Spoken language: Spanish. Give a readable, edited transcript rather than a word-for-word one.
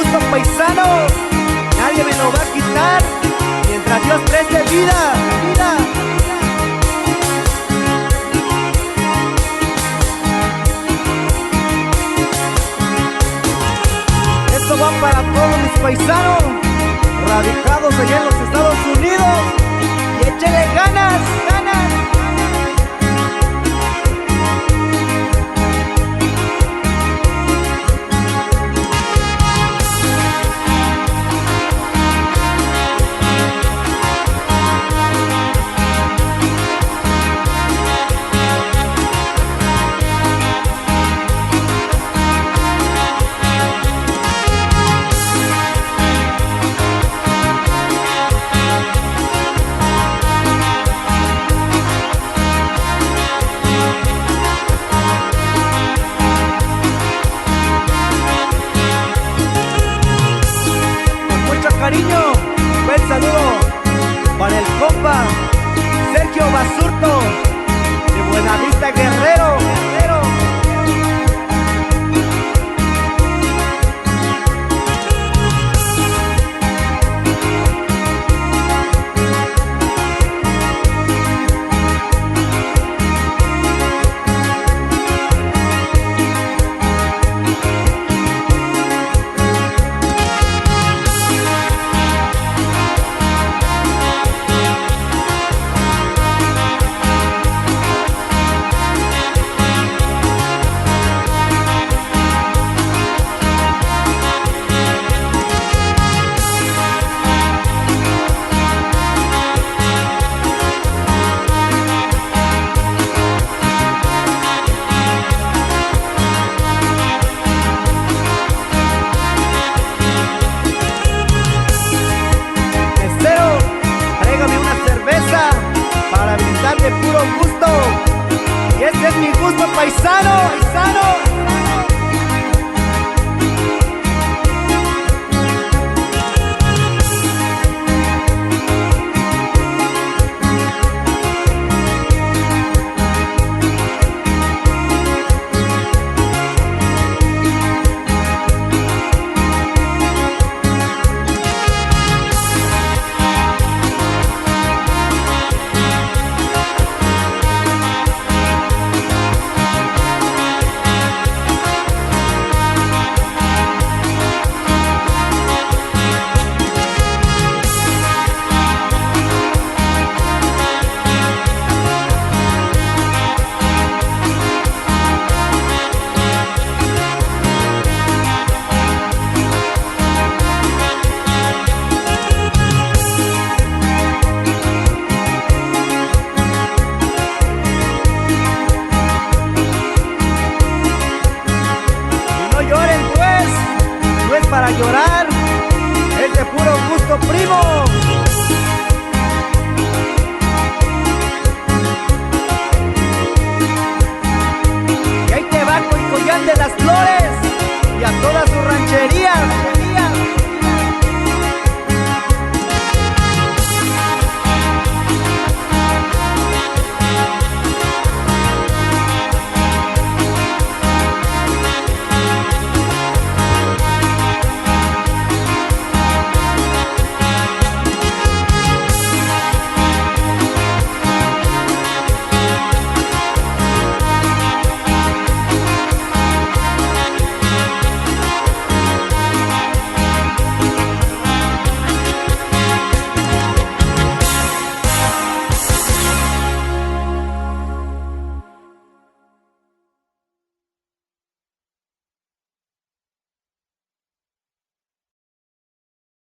gusto, paisano. Nadie me lo va a quitar mientras Dios preste vida, vida. Esto va para todos mis paisanos radicados allá en los Estados Unidos. Y échele ganas, ganas. Cariño, buen saludo para el compa Sergio Basurto de Buenavista, Guerrero. De puro gusto, y ese es mi gusto, paisano, paisano. Para llorar, es de puro gusto, primo. Y ahí te va Coycollán de las Flores y a todas sus rancherías.